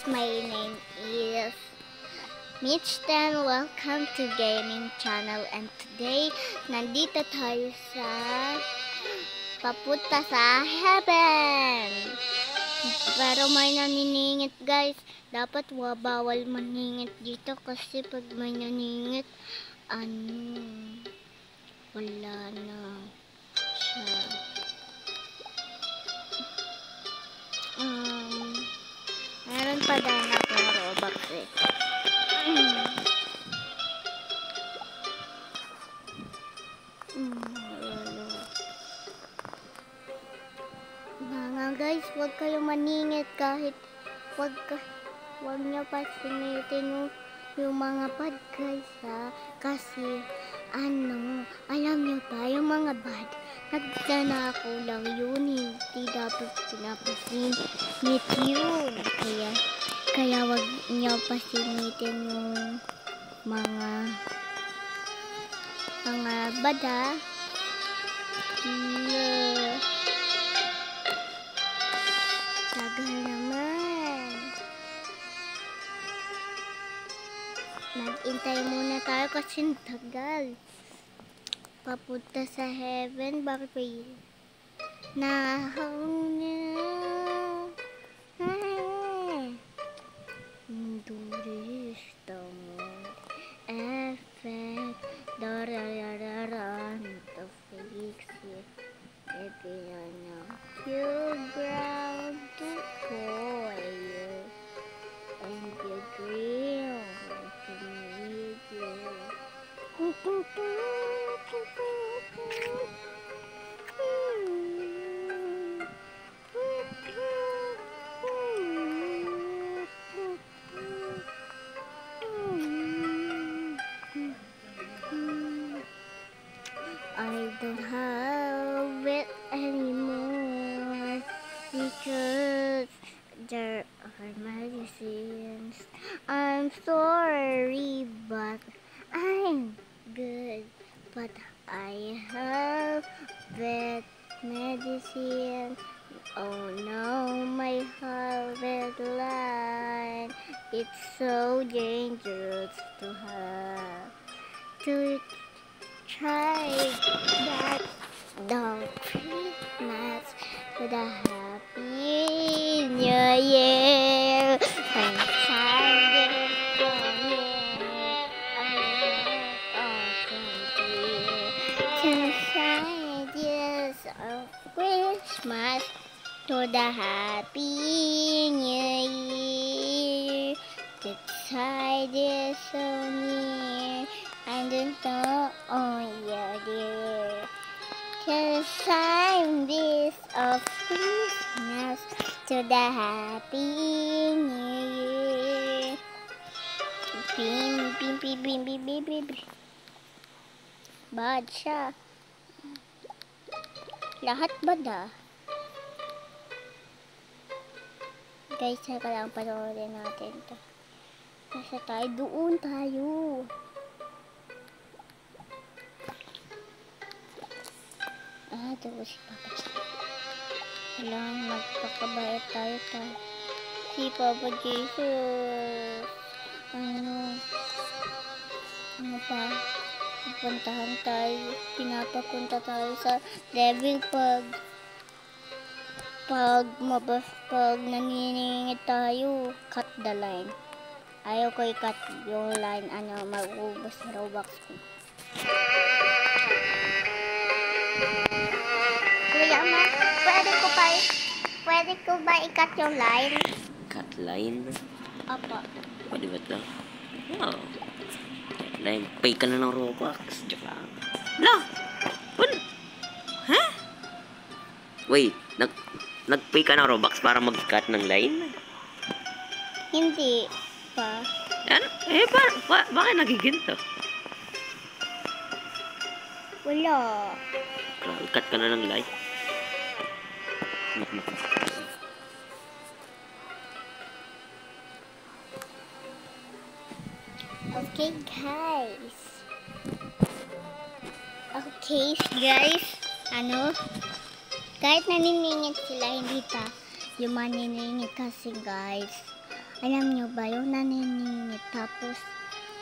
my name is Mitch10. Welcome to Gaming Channel, and today nandito tayo sa papunta sa heaven. Pero may naniningit guys, dapat bawal maningit dito kasi pag may naningit, wala na siya. Meron pa dahil akong Robux eh. Mga guys, huwag kayong maningit kahit huwag nyo pa sinitin yung mga bad guys ha. Kasi alam nyo ba yung mga bad, nagdanako lang yun, hindi dapat pinapasinit yun. Kaya wag nyo pasinitin yung mga bad ha. Tagal naman. Mag-intay muna tayo kasi tagal. Papunta sa heaven, bakit effect to fix it. You ground to coil and you drill to meet you. I don't have it anymore because there are medicines. I'm sorry, but I'm good. But I have that medicine. Oh no, my habit line. It's so dangerous to have to try that. Don't Christmas with a happy new year. And Christmas to the happy new year. The tide is so near, and the snow on your dear. The sign this of Christmas to the happy new year. Bim bim bim bim bim bim bim. Bad siya. Lahat bad ah. Guys, saka lang panoorin natin to. Nasa tayo, doon tayo. Ito si Papa. Kailangan magpakabayat tayo. Si Papa Jesus. Ano pa? Pinapapunta tayo sa devil pag naniningit tayo, cut the line. Ayaw ko i-cut yung line, mag-ubos na Robux ko. Kuya Ma, pwede ko ba i-cut yung line? Cut line? Apa. Pwede ba ito? Wow. Line, pay ka na ng Robux. Joke lang. La! Ha? Wait, nag-pay ka ng Robux para mag-cut ng line? Hindi pa. Yan? Bakit nagiginto? Wala. Cut ka na ng line? Okay guys, kahit naniningit sila, hindi yung maniningit kasi guys, Alam nyo ba yung naniningit tapos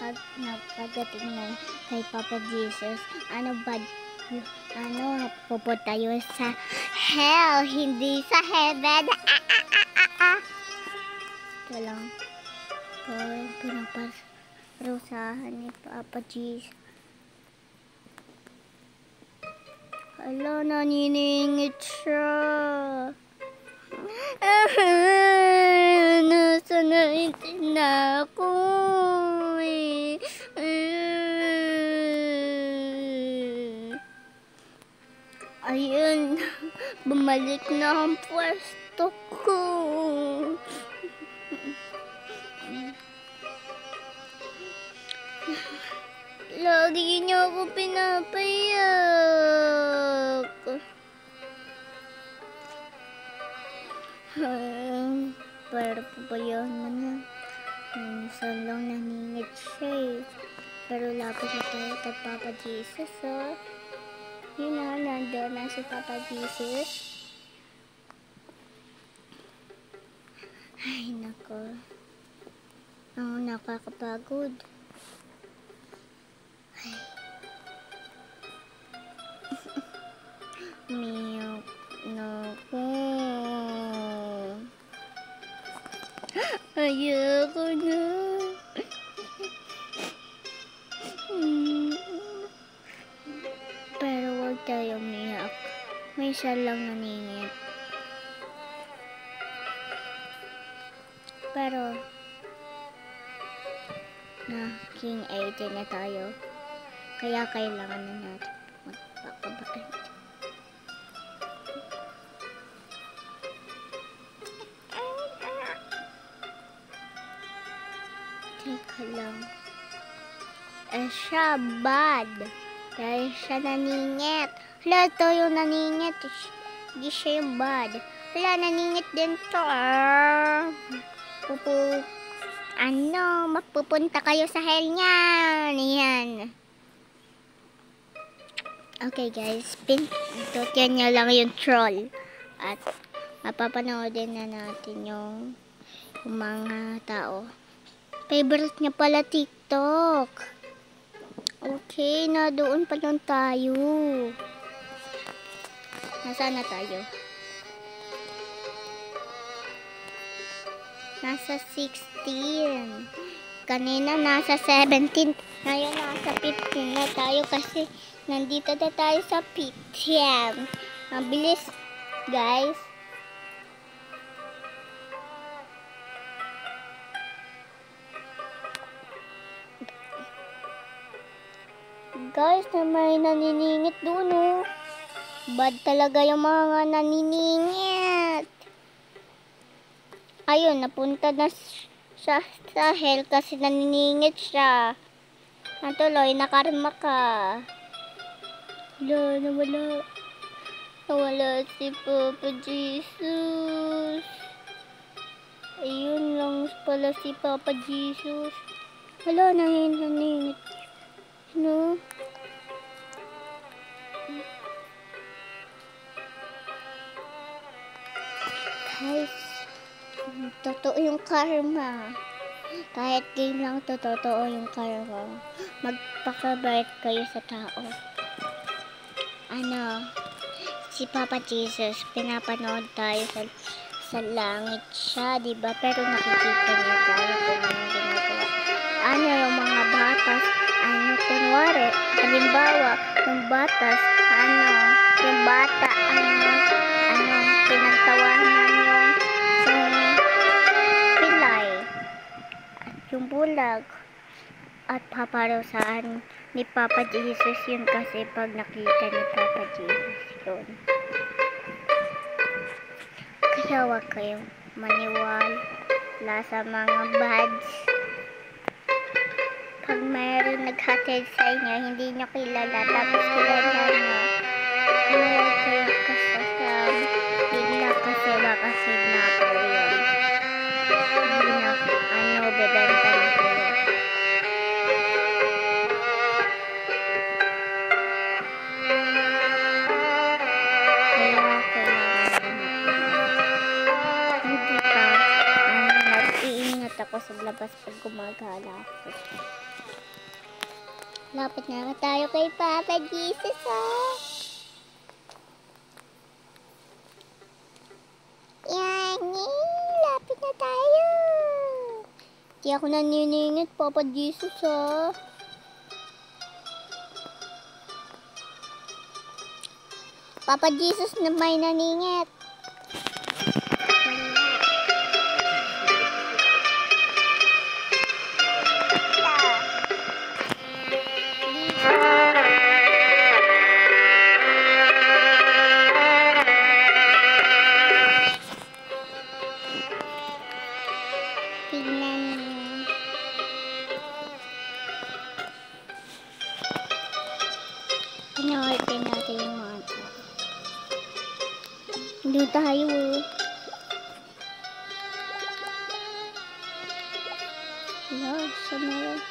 pag nagpagating na kay Papa Jesus, pupunta yun sa hell, hindi sa heaven. Ito lang. Ito yung pinaparusahan ni Papa Jesus. Hala, naniningit siya. Nasa na ako eh. Ayun, bumalik na ang pwesto ko. Lagi niyo ako pinapayak. Pero pabayaan mo na. Minsan lang naningit siya eh. Pero lapit na tayo kay Papa Jesus, oh. Yun na, nandun na si Papa Jesus. Ay, nako. Ang nakakapagod. Ay. Miyok. Nako. Ayoko na. Pero huwag tayo umiyak. May isa lang naningit. Pero King 18 na tayo. Kaya kailangan na natin magpakabait. Teka lang. Siya bad. Dahil siya naningit. Hala, ito yung naningit. Hindi siya yung bad. Hala, naningit din to. Mapupunta kayo sa hell niyan. Yan. Okay guys, pindutin nyo lang yung troll. At mapapanoodin na natin yung mga tao. Favorite niya pala TikTok. Okay, na doon pa lang tayo. Nasaan na tayo? Nasa 16. Kanina nasa 17. Ngayon nasa 15 na tayo kasi nandito na tayo sa 15. Mabilis, guys. Guys, na may naniningit doon, oh. Bad talaga yung mga naniningit. Ayun, napunta na siya sa hell kasi naniningit siya. Natuloy, nakarma ka. Nawala. Nawala si Papa Jesus. Ayun lang pala si Papa Jesus. Wala, naniningit. No? Guys, totoo yung karma. Kahit game lang to, totoo yung karma. Magpakabait kayo sa tao. Si Papa Jesus, pinapanood tayo sa langit siya, diba? Pero nakikita niya tayo kung anong ginagawa. Yung mga batas, kunwari, halimbawa, yung batas, yung bata, pinagtawanan yung pilay, at yung bulag, at paparusaan ni Papa Jesus yun kasi pag nakita ni Papa Jesus yun. Kaya huwag kayong maniwala sa mga bads. Pag mayroon naghatid sa inyo, hindi nyo kilala, tapos kilala nyo, huwag kayong kasasam. Bigla kasi baka kidnapper yun. Bebenta na kayo. Kaya kailangan nag-iingat ako sa labas pag gumagala ako. Lapit na tayo kay Papa Jesus, oh. Yan, lapit na tayo. Di ako naniningit, Papa Jesus, oh. Papa Jesus na may naningit. Tignan niyo. Pinawartin natin yung mga tao. Hindi tayo, oh. Wala, sana lang.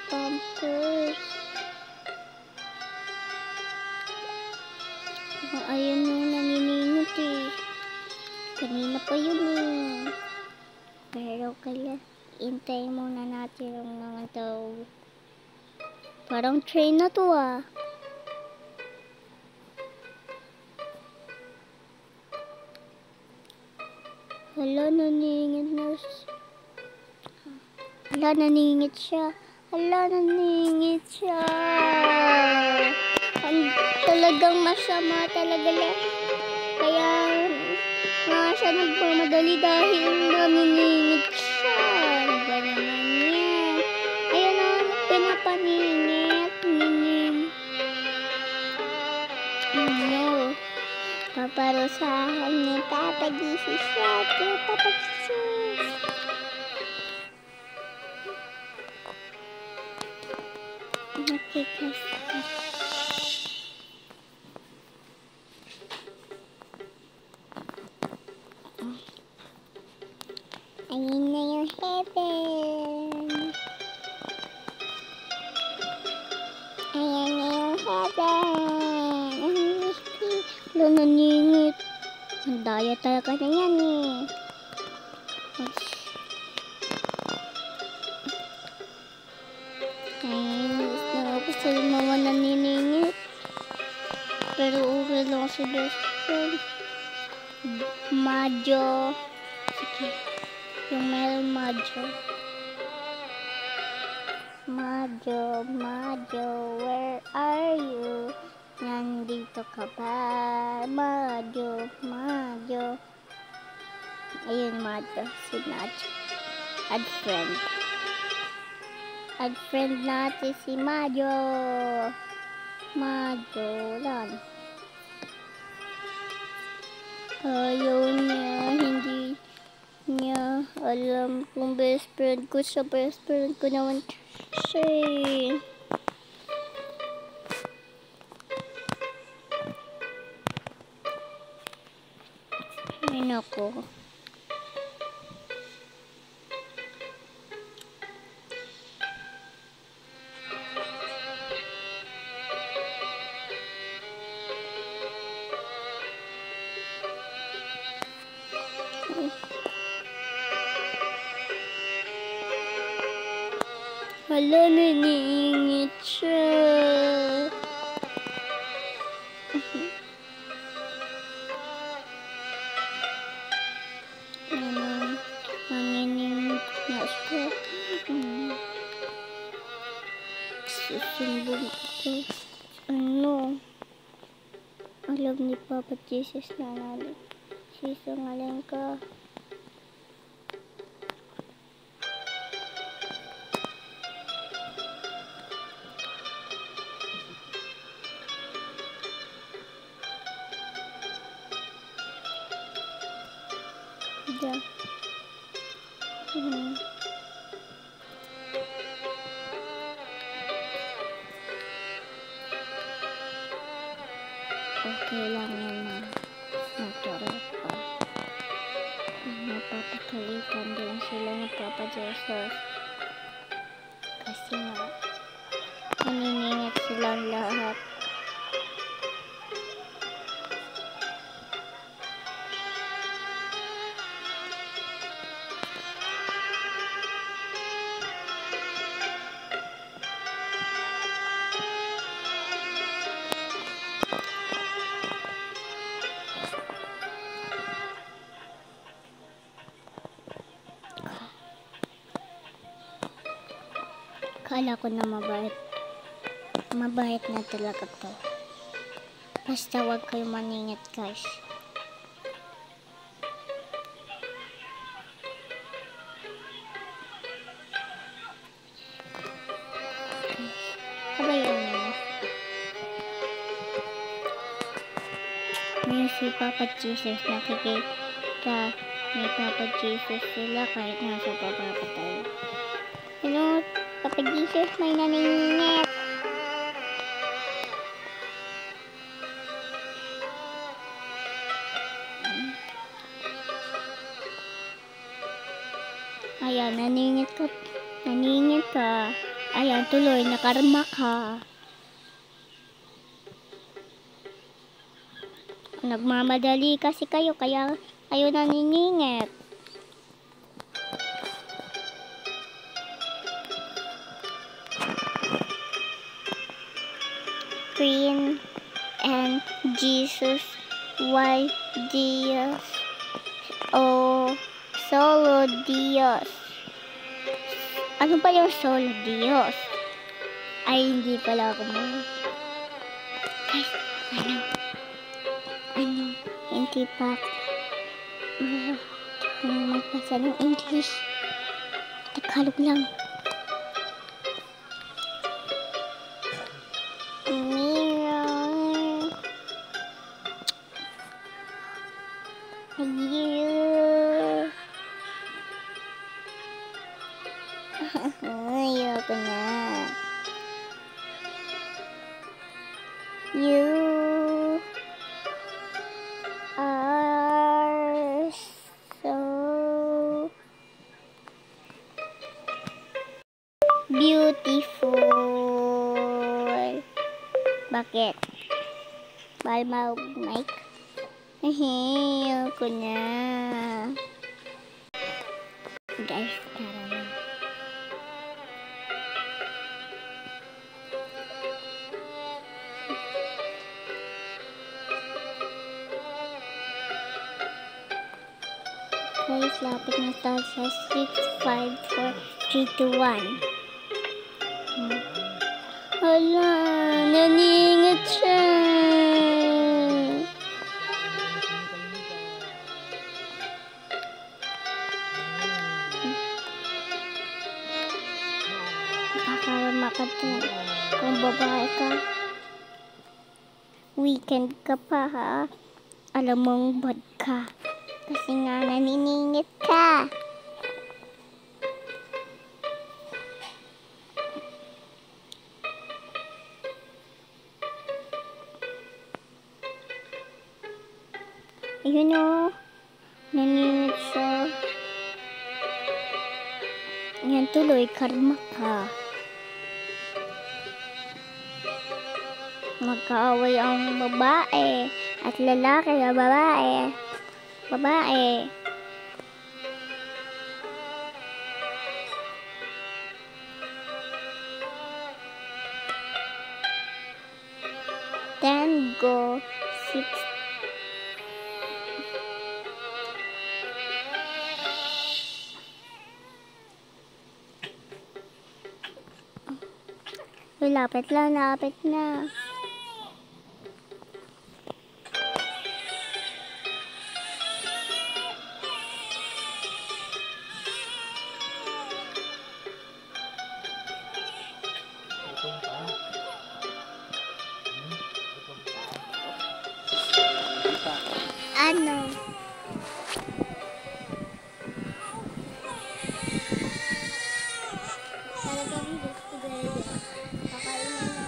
Pampers. Ayun yung naniningit, eh. Kanina pa yun, eh. Pero kaya, intay muna natin yung mga tao. Parang train na to, ah. Hala, naningit na siya. Hala, naningit siya. Hala, naningit siya. Talagang masama talaga lang. Kaya nga siya nagmamadali dahil naniningit siya. Ano ba naman yan? Ayun na, pinapaningit. Ano? Paparusahan ni Papa Jesus siya. Papa Jesus. Nakikas. Ayun na yung heaven. Ayan na yung heaven. Wala, naningit. Ang daya talaga na yan, eh. Ay, gusto ako sa mga naniningit. Pero okay lang si best friend. Madyo. Sige. Yung meron Madyo. Madyo, where are you? Nandito ka ba? Madyo. Ayun, Madyo. Si Madyo. Add friend. Add friend natin si Madyo. Lan. Ayaw niya, hindi niya alam kung best friend ko siya. Best friend ko naman siya, eh. Ay, nako. Hala, naningit siya. Naningit na siya. Susumbong ito. Ano? Alam ni Papa Jesus na namin. Sisangalan ka. Yeah. Okay lang yan, ma. Natulog pa. Napapakalitan din sila ng Papa Jesus. Kasi nga, naniningit silang lahat. Kala ko na mabait. Mabait na talaga to. Basta wag kayo maningit, guys. Kabayan niyo. Ngayon si Papa Jesus nakikita ni Papa Jesus sila kahit nasa baba pa tayo. Hello, Papa Jesus, may naningit. Ayan, naningit ka. Naningit ka. Ayan, tuloy, nakarma ka. Nagmamadali kasi kayo, kaya kayo naniningit. Queen and Jesus, why Dios? Oh, solo Dios. Ano ba yung solo Dios? Ay, hindi pala ako mo. Guys, hindi pa magpasa ng English. Tagalog lang. Ayoko na. You are so beautiful. Bakit? Mahal mag-mic? Ayoko na. Guys, tara na. Guys, lapit na tayo sa 6, 5, 4, 3, 2, 1. Hala, naningit siya. Kakarama ka to. Kung babae ka, weekend ka pa ha. Alam mong bad ka. Kasi nga naniningit ka. Ayun o. Naniningit siya. Yan tuloy, karma ka. Magkaaway ang babae at lalaki na babae. Babae. Tango 6. Lapit lang, lapit na. Ano? Talagang gusto gaya. Kakainin na.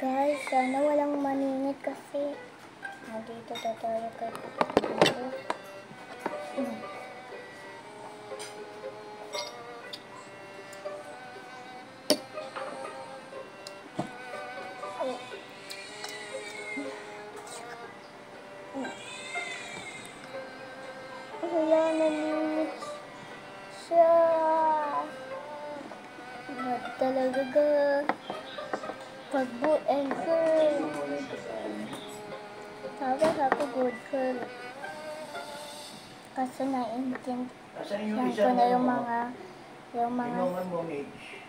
Guys, sana walang maningit kasi nandito na tayo kay Papa. Wala, naningit siya. Bad talaga ga. Pag-boot and girl. Sabi good girl. Kaso naiintindihan ko na yung mga Inuman mo, Mitch.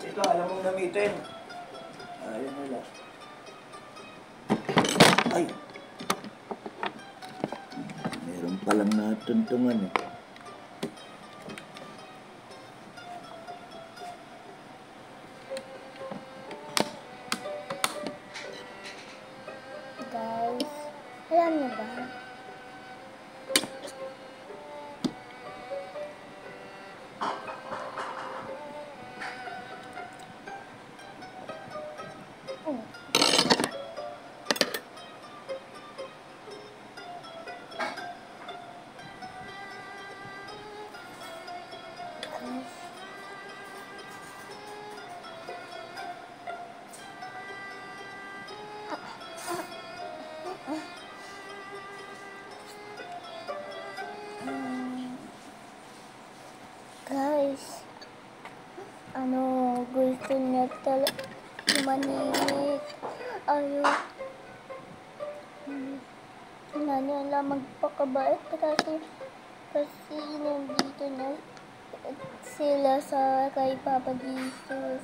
Ito, alam mong gamitin. Ayun nila. Ay! Meron palang natuntungan eh. guys. Alam niyo ba? Guys, gusto niya talaga maningit. Ayaw na niya magpakabait kasi nandito na sila sa kay Papa Jesus.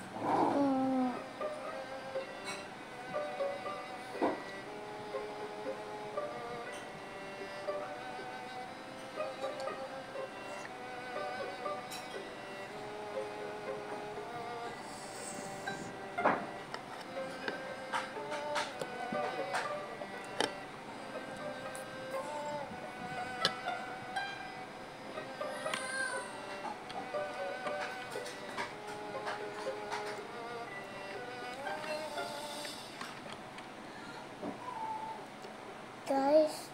Guys,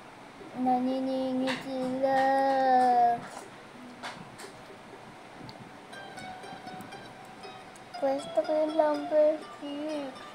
naniningit sila. Pwesto ko yung number 6.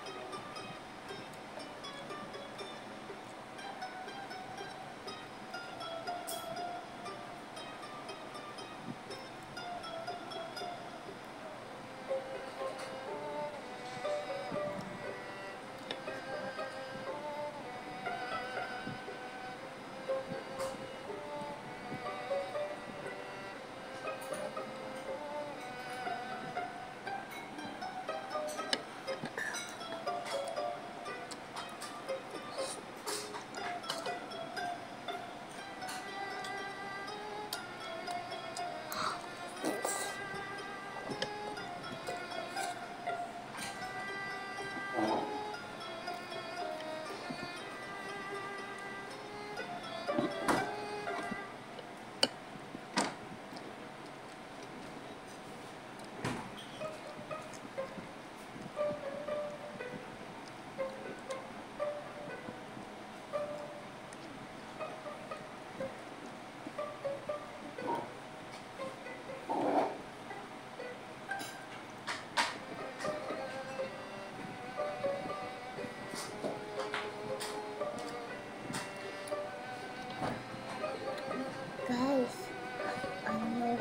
Guys,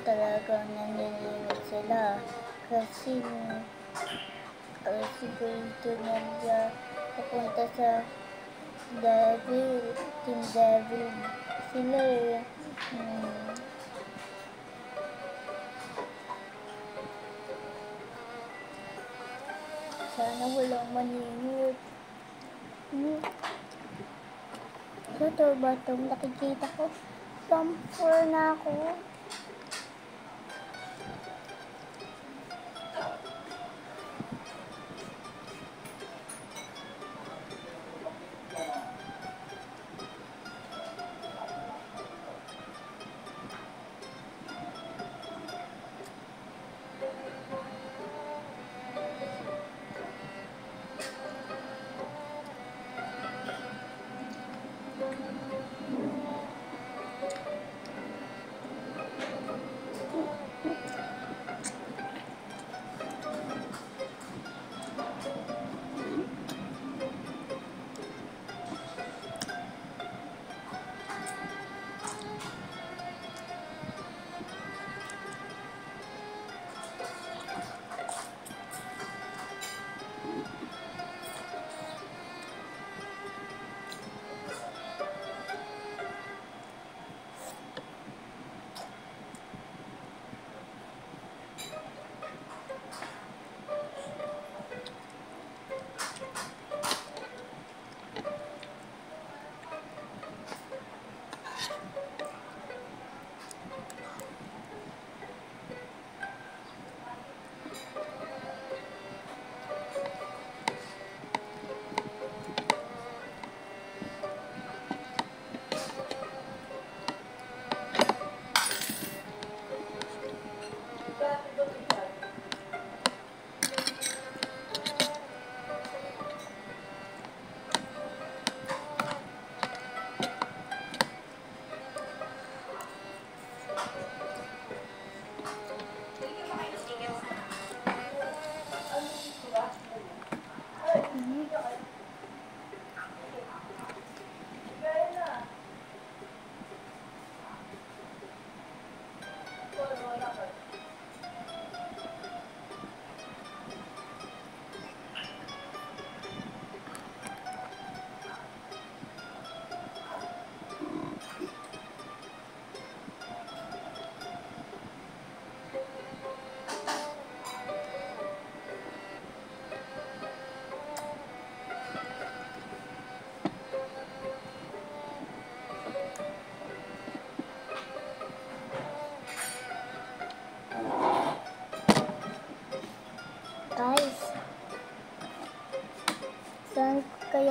talagang nanginginig sila kasi gusto nila papunta sa Team Devil sila eh. Sana walang maningit. Ito ba itong nakikita ko? Bumper na ako.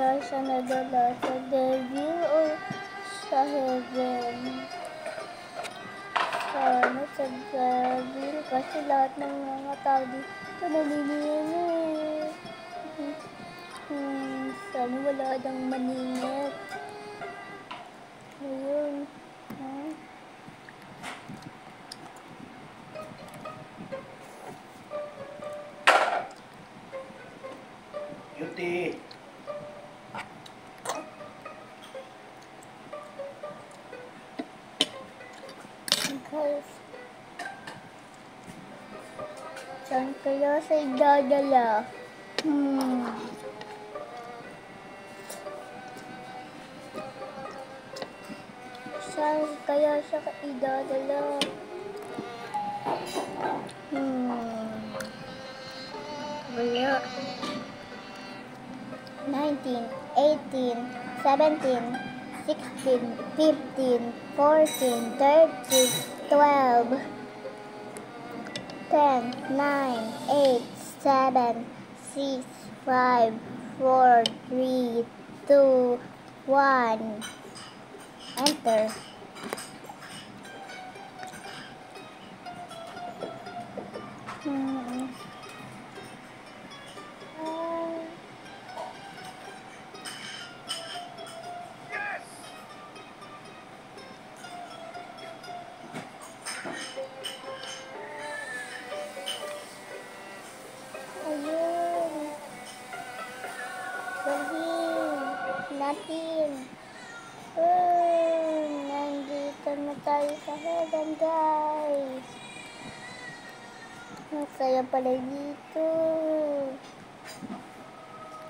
kaya siya nadala sa devil o sa heaven? Sana sa devil kasi lahat ng mga tao dito nanininig. Sana wala nang maningit. Ayun. Cutie. Guys, saan kaya siya idadala? Saan kaya siya idadala? Wala. 19, 18, 17, 16, 15, 14, 13, 12, 10, 9, 8, 7, 6, 5, 4, 3, 2, 1. Enter. Ayun. Natin. Nandito na tayo sa heaven, guys. Masaya pala dito.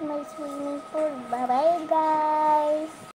May swimming pool. Bye-bye, guys.